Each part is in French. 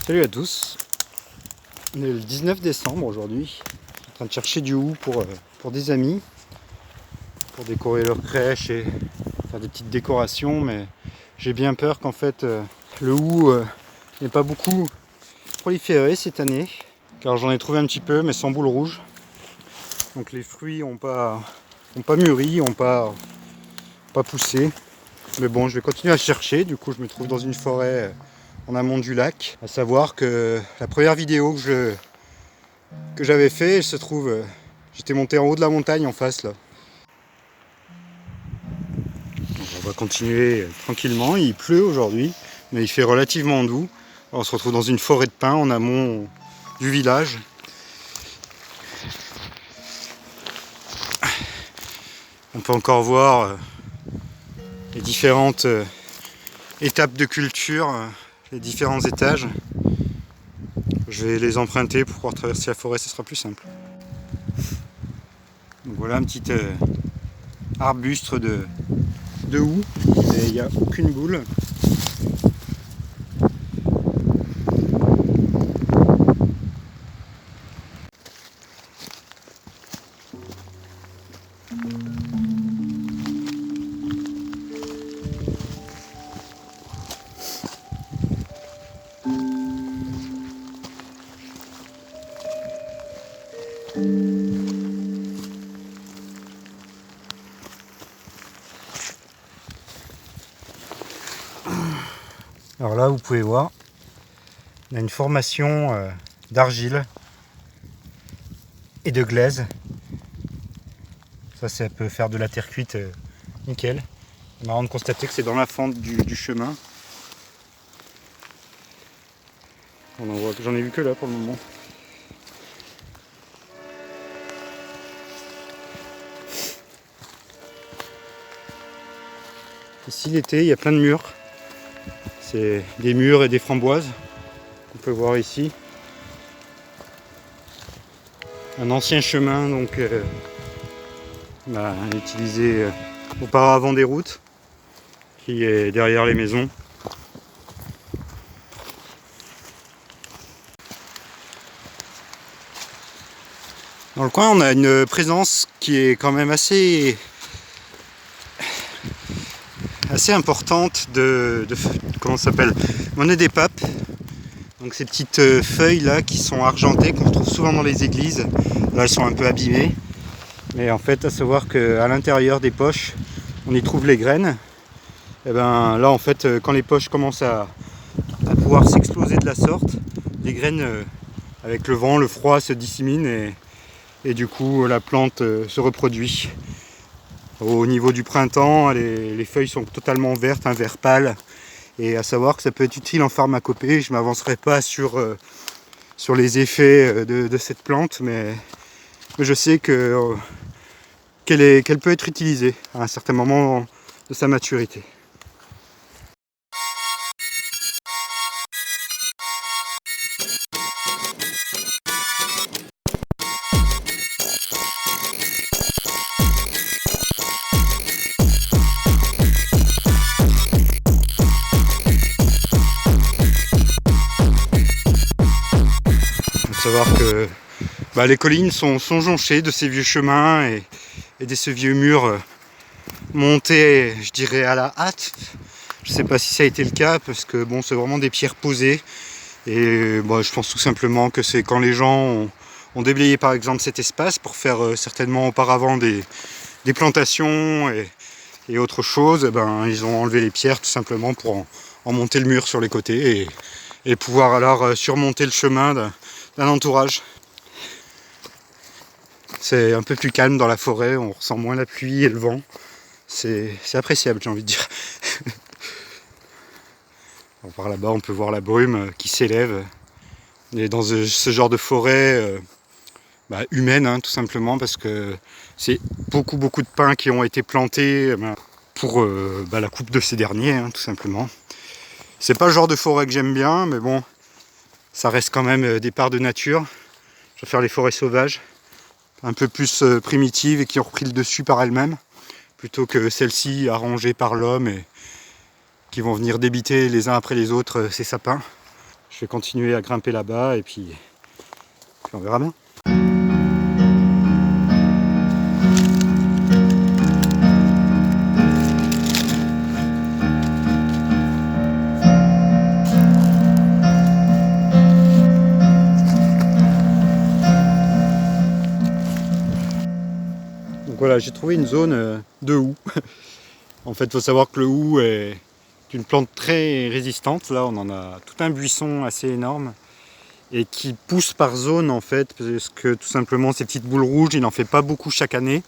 Salut à tous, on est le 19 décembre aujourd'hui, je suis en train de chercher du hou pour des amis, pour décorer leur crèche et faire des petites décorations, mais j'ai bien peur qu'en fait le hou n'ait pas beaucoup proliféré cette année, car j'en ai trouvé un petit peu mais sans boule rouge, donc les fruits n'ont pas mûri, n'ont pas poussé, mais bon je vais continuer à chercher. Du coup je me trouve dans une forêt en amont du lac, à savoir que la première vidéo que j'avais fait, il se trouve, j'étais monté en haut de la montagne en face là. Donc on va continuer tranquillement, il pleut aujourd'hui, mais il fait relativement doux. Alors on se retrouve dans une forêt de pins en amont du village. On peut encore voir les différentes étapes de culture, les différents étages. Je vais les emprunter pour pouvoir traverser la forêt, ce sera plus simple. Donc voilà un petit arbuste de hou, et il n'y a aucune boule. Alors là, vous pouvez voir, on a une formation d'argile et de glaise. Ça peut faire de la terre cuite nickel. C'est marrant de constater que c'est dans la fente du chemin. J'en ai vu que là pour le moment. Ici l'été, il y a plein de mûres. C'est des mûres et des framboises qu'on peut voir ici. Un ancien chemin donc utilisé auparavant des routes qui est derrière les maisons. Dans le coin on a une présence qui est quand même assez importante de comment ça s'appelle, monnaie des papes. Donc ces petites feuilles là qui sont argentées, qu'on retrouve souvent dans les églises. Là elles sont un peu abîmées, mais en fait à savoir qu'à l'intérieur des poches on y trouve les graines. Et ben là en fait quand les poches commencent à pouvoir s'exploser de la sorte, les graines avec le vent, le froid se disséminent et du coup la plante se reproduit. Au niveau du printemps, les feuilles sont totalement vertes, un vert pâle. Et à savoir que ça peut être utile en pharmacopée. Je ne m'avancerai pas sur les effets de cette plante, mais je sais qu'elle peut être utilisée à un certain moment de sa maturité. Savoir que les collines sont jonchées de ces vieux chemins et de ces vieux murs montés, je dirais, à la hâte. Je ne sais pas si ça a été le cas parce que bon, c'est vraiment des pierres posées et je pense tout simplement que c'est quand les gens ont déblayé par exemple cet espace pour faire certainement auparavant des plantations et autre chose, ils ont enlevé les pierres tout simplement pour en monter le mur sur les côtés et pouvoir alors surmonter le chemin d'un entourage. C'est un peu plus calme dans la forêt, on ressent moins la pluie et le vent. C'est appréciable, j'ai envie de dire. Par là-bas, on peut voir la brume qui s'élève. On est dans ce genre de forêt humaine, tout simplement, parce que c'est beaucoup de pins qui ont été plantés pour la coupe de ces derniers, tout simplement. C'est pas le genre de forêt que j'aime bien, mais bon, ça reste quand même des parts de nature. Je préfère les forêts sauvages, un peu plus primitives et qui ont repris le dessus par elles-mêmes, plutôt que celles-ci arrangées par l'homme et qui vont venir débiter les uns après les autres ces sapins. je vais continuer à grimper là-bas et puis on verra bien. Donc voilà, j'ai trouvé une zone de houx. En fait, il faut savoir que le houx est une plante très résistante. Là, on en a tout un buisson assez énorme et qui pousse par zone en fait, parce que tout simplement ces petites boules rouges, il n'en fait pas beaucoup chaque année.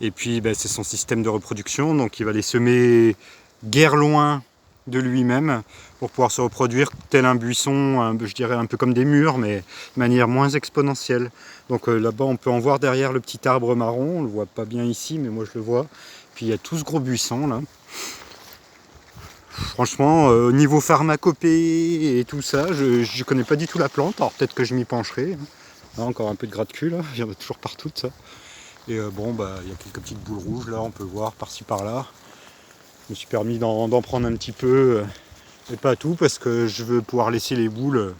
Et puis c'est son système de reproduction, donc il va les semer guère loin de lui-même pour pouvoir se reproduire tel un buisson, je dirais un peu comme des murs, mais de manière moins exponentielle. Donc là-bas on peut en voir derrière le petit arbre marron, on le voit pas bien ici, mais moi je le vois. Puis il y a tout ce gros buisson là. Franchement, au niveau pharmacopée et tout ça, je connais pas du tout la plante, alors peut-être que je m'y pencherai. Là, encore un peu de gratte-cul, là, il y en a toujours partout de ça. Et il y a quelques petites boules rouges, là, on peut voir par-ci par-là. Je me suis permis d'en prendre un petit peu, mais pas tout, parce que je veux pouvoir laisser les boules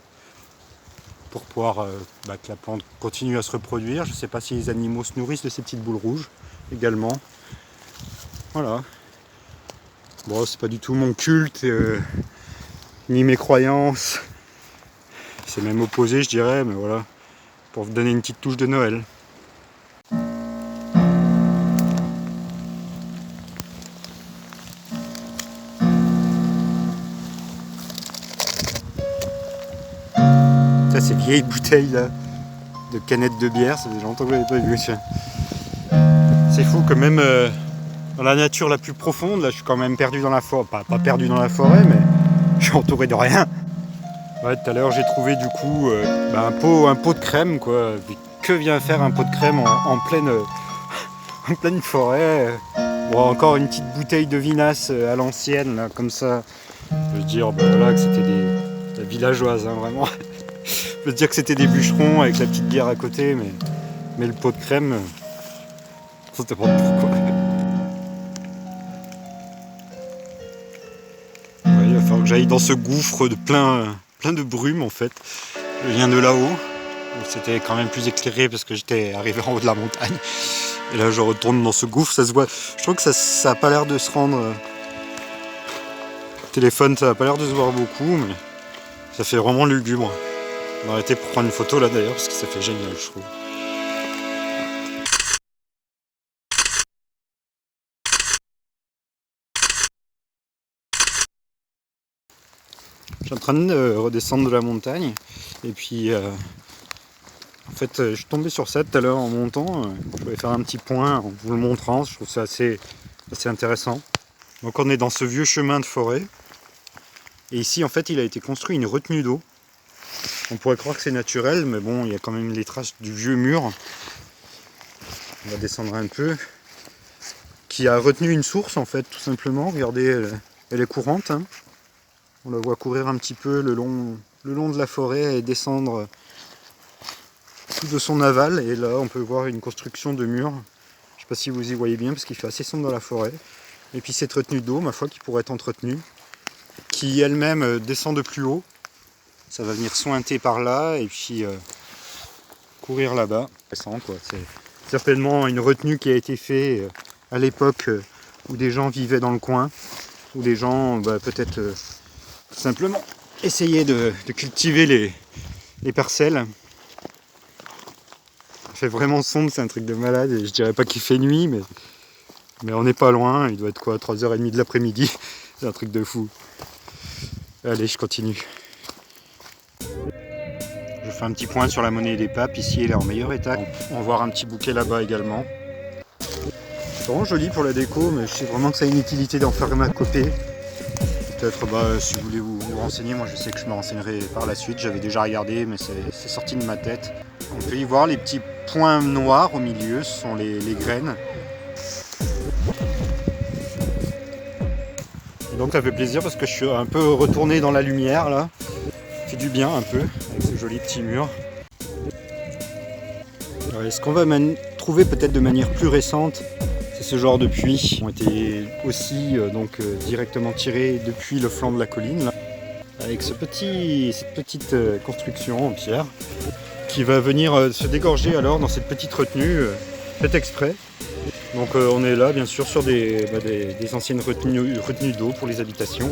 pour pouvoir que la plante continue à se reproduire. Je ne sais pas si les animaux se nourrissent de ces petites boules rouges également. Voilà. Bon, c'est pas du tout mon culte, ni mes croyances. C'est même opposé, je dirais, mais voilà. Pour vous donner une petite touche de Noël. Ça, ces vieilles bouteilles là, de canettes de bière, ça fait longtemps que je l'avais pas vu. C'est fou que même dans la nature la plus profonde, là je suis quand même perdu dans la forêt, pas perdu dans la forêt, mais je suis entouré de rien. Ouais, tout à l'heure j'ai trouvé du coup un pot de crème quoi. Que vient faire un pot de crème en pleine forêt. Bon, encore une petite bouteille de vinasse à l'ancienne, là, comme ça. Je veux dire que c'était des villageoises, hein, vraiment. Je veux dire que c'était des bûcherons avec la petite bière à côté, mais le pot de crème, c'était pas pourquoi. Ouais, il va falloir que j'aille dans ce gouffre de plein de brume en fait. Je viens de là-haut. C'était quand même plus éclairé parce que j'étais arrivé en haut de la montagne. Et là je retourne dans ce gouffre, ça se voit. Je trouve que ça a pas l'air de se rendre. Le téléphone ça a pas l'air de se voir beaucoup, mais ça fait vraiment lugubre. On va arrêter pour prendre une photo là d'ailleurs parce que ça fait génial je trouve. Je suis en train de redescendre de la montagne et puis en fait je suis tombé sur ça tout à l'heure en montant. Je voulais faire un petit point en vous le montrant, je trouve ça assez intéressant. Donc on est dans ce vieux chemin de forêt et ici en fait il a été construit une retenue d'eau. On pourrait croire que c'est naturel, mais bon, il y a quand même les traces du vieux mur. On va descendre un peu. Qui a retenu une source, en fait, tout simplement. Regardez, elle est courante. Hein. On la voit courir un petit peu le long de la forêt et descendre tout de son aval. Et là, on peut voir une construction de mur. Je ne sais pas si vous y voyez bien, parce qu'il fait assez sombre dans la forêt. Et puis cette retenue d'eau, ma foi, qui pourrait être entretenue, qui elle-même descend de plus haut. Ça va venir sointer par là et puis courir là-bas. C'est certainement une retenue qui a été faite à l'époque où des gens vivaient dans le coin, où des gens peut-être tout simplement essayaient de cultiver les parcelles. Il fait vraiment sombre, c'est un truc de malade. Et je dirais pas qu'il fait nuit, mais on n'est pas loin. Il doit être quoi, 3h30 de l'après-midi. C'est un truc de fou. Allez, je continue. Je fais un petit point sur la monnaie des papes, ici elle est en meilleur état. On va voir un petit bouquet là-bas également. C'est vraiment joli pour la déco, mais je sais vraiment que ça a une utilité d'en faire ma copie. Peut-être si vous voulez vous renseigner, moi je sais que je me renseignerai par la suite, j'avais déjà regardé mais c'est sorti de ma tête. On peut y voir les petits points noirs au milieu, ce sont les graines. Et donc ça fait plaisir parce que je suis un peu retourné dans la lumière là. Ça fait du bien un peu avec ce joli petit mur. Ouais, ce qu'on va trouver peut-être de manière plus récente, c'est ce genre de puits qui ont été aussi directement tirés depuis le flanc de la colline. Là. avec cette petite construction en pierre qui va venir se dégorger alors dans cette petite retenue faite exprès. Donc on est là bien sûr sur des anciennes retenues d'eau pour les habitations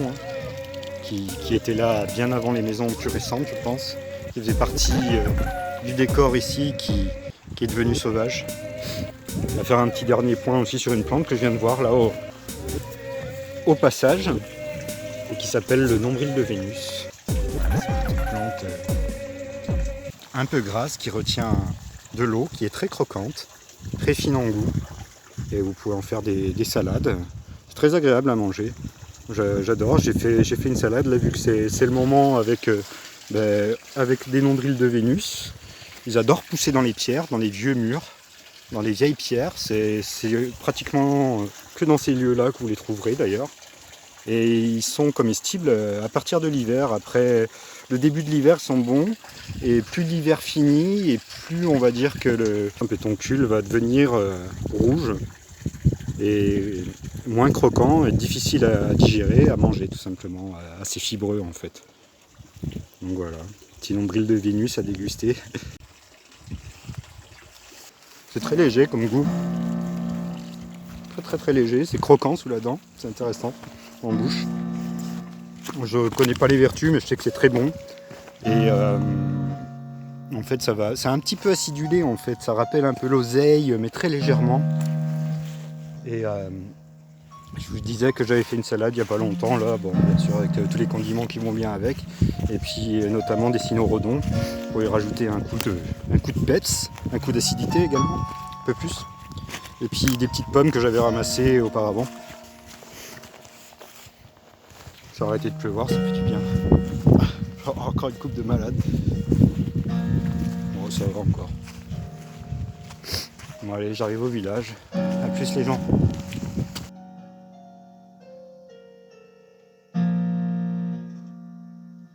qui étaient là bien avant les maisons plus récentes, je pense, qui faisaient partie du décor ici qui est devenu sauvage. On va faire un petit dernier point aussi sur une plante que je viens de voir là au passage et qui s'appelle le nombril de Vénus. Voilà, c'est une petite plante un peu grasse qui retient de l'eau, qui est très croquante, très fine en goût et vous pouvez en faire des salades. C'est très agréable à manger. J'adore, j'ai fait une salade là vu que c'est le moment avec des nombrils de Vénus. Ils adorent pousser dans les pierres, dans les vieux murs, dans les vieilles pierres. C'est pratiquement que dans ces lieux-là que vous les trouverez d'ailleurs. Et ils sont comestibles à partir de l'hiver. Après le début de l'hiver, ils sont bons. Et plus l'hiver finit, et plus on va dire que le pétoncule va devenir rouge. Et moins croquant et difficile à digérer, à manger tout simplement. Assez fibreux en fait. Donc voilà, petit nombril de Vénus à déguster. C'est très léger comme goût. Très léger, c'est croquant sous la dent, c'est intéressant en bouche. Je connais pas les vertus mais je sais que c'est très bon. Et en fait c'est un petit peu acidulé en fait, ça rappelle un peu l'oseille mais très légèrement. Et je vous disais que j'avais fait une salade il n'y a pas longtemps là, bon bien sûr avec tous les condiments qui vont bien avec. Et puis notamment des cynorhodons pour y rajouter un coup de peps, un coup d'acidité également, un peu plus. Et puis des petites pommes que j'avais ramassées auparavant. Ça a arrêté de pleuvoir, ça fait du bien. Encore une coupe de malade. Bon, ça va encore. Bon allez, j'arrive au village. A plus les gens.